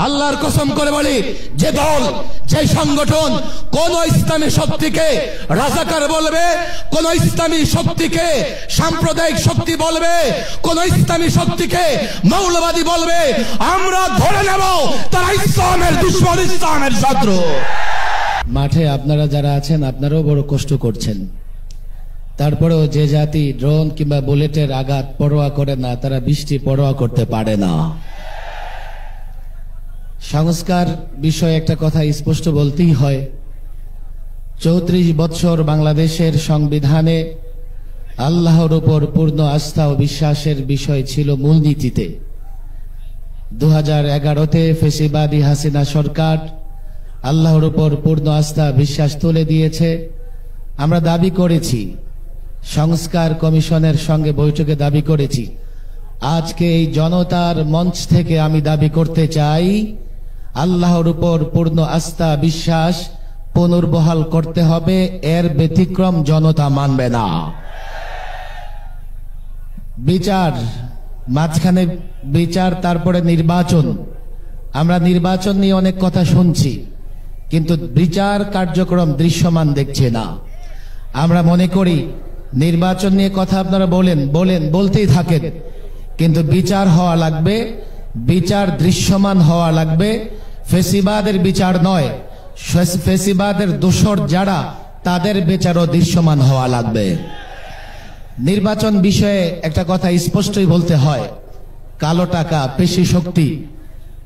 আল্লাহর কসম করে বলি, যে দল, যে সংগঠন কোন ইসলামী শক্তিকে রাজাকার বলবে, কোন ইসলামী শক্তিকে সাম্প্রদায়িক শক্তি বলবে, কোন ইসলামী শক্তিকে মৌলবাদী বলবে, আমরা ধরে নেব তারা ইসলামের দুশমন, ইসলামের শত্রু। মাঠে আপনারা যারা আছেন আপনারাও বড় কষ্ট করছেন, তারপরেও যে জাতি ড্রোন কিংবা বুলেটের আঘাত পরোয়া করে না, তারা বৃষ্টি পরোয়া করতে পারে না। সংস্কার বিষয়ে একটা কথা স্পষ্ট বলতেই হয়। 34 বছর বাংলাদেশের সংবিধানে আল্লাহর উপর পূর্ণ আস্থা ও বিশ্বাসের বিষয় ছিল মূলনীতিতে। 2011-তে ফেসিবাদী হাসিনা সরকার আল্লাহর উপর পূর্ণ আস্থা বিশ্বাস তুলে দিয়েছে। আমরা দাবি করেছি, সংস্কার কমিশনের সঙ্গে বৈঠকে দাবি করেছি। আজকে এই জনতার মঞ্চ থেকে আমি দাবি করতে চাই, আল্লাহর উপর পূর্ণ আস্থা বিশ্বাস পুনর্বহাল করতে হবে, এর ব্যতিক্রম জনতা মানবে না। বিচার, মাঝখানে বিচার, তারপরে নির্বাচন। আমরা নির্বাচন নিয়ে অনেক কথা শুনছি, কিন্তু বিচার কার্যক্রম দৃশ্যমান দেখছে না। আমরা মনে করি নির্বাচন নিয়ে কথা আপনারা বলতেই থাকেন, কিন্তু বিচার হওয়া লাগবে, বিচার দৃশ্যমান হওয়া লাগবে। ফেসিবাদের বিচার নয়, ফেসিবাদের দোসর যারা, তাদের বিচারও দৃশ্যমান হওয়া লাগবে। নির্বাচন বিষয়ে একটা কথা স্পষ্টই বলতে হয়, কালো টাকা, পেশি শক্তি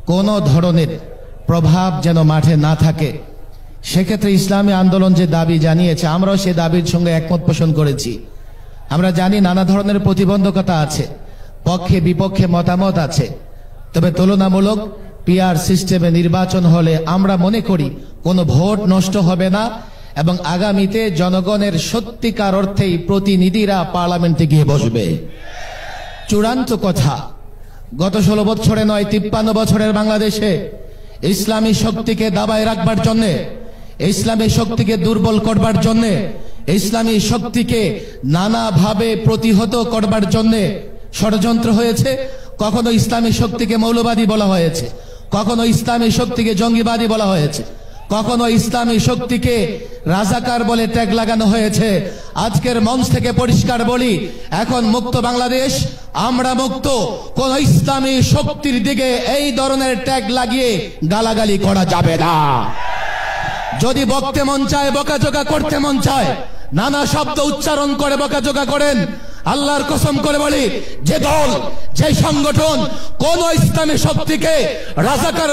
কোন ধরনের প্রভাব যেন মাঠে না থাকে। সেক্ষেত্রে ইসলামী আন্দোলন যে দাবি জানিয়েছে, আমরাও সে দাবির সঙ্গে একমত পোষণ করেছি। আমরা জানি নানা ধরনের প্রতিবন্ধকতা আছে, পক্ষে বিপক্ষে মতামত আছে, তবে তুলনামূলক পিআর সিস্টেমে নির্বাচন হলে আমরা মনে করি কোনো ভোট নষ্ট হবে না এবং আগামীতে জনগণের সত্যিকার অর্থেই প্রতিনিধিরা পার্লামেন্টে গিয়ে বসবে। চূড়ান্ত কথা, গত 16 বছরে নয়, 53 বছরের বাংলাদেশে ইসলামী শক্তিকে দাবায় রাখবার জন্যে, ইসলামী শক্তিকে দুর্বল করবার জন্যে, ইসলামী শক্তিকে নানাভাবে প্রতিহত করবার জন্যে ষড়যন্ত্র হয়েছে। কখনো ইসলামী শক্তিকে মৌলবাদী বলা হয়েছে, কখনো ইসলামী শক্তিকে জঙ্গিবাদী বলা হয়েছে, কখনো ইসলামী শক্তিকে রাজাকার বলে ট্যাগ লাগানো হয়েছে। আজকের মঞ্চ থেকে পরিষ্কার বলি, এখন মুক্ত বাংলাদেশ, আমরা মুক্ত। কোন ইসলামী শক্তির দিকে এই ধরনের ট্যাগ লাগিয়ে গালাগালি করা যাবে না। যদি বকতে মন চায়, বকাঝকা করতে মন চায়, নানা শব্দ উচ্চারণ করে বকাঝকা করেন। আল্লাহর কসম করে বলি, যে দল, যে সংগঠন কোন ইসলামী শক্তিকে রাজাকার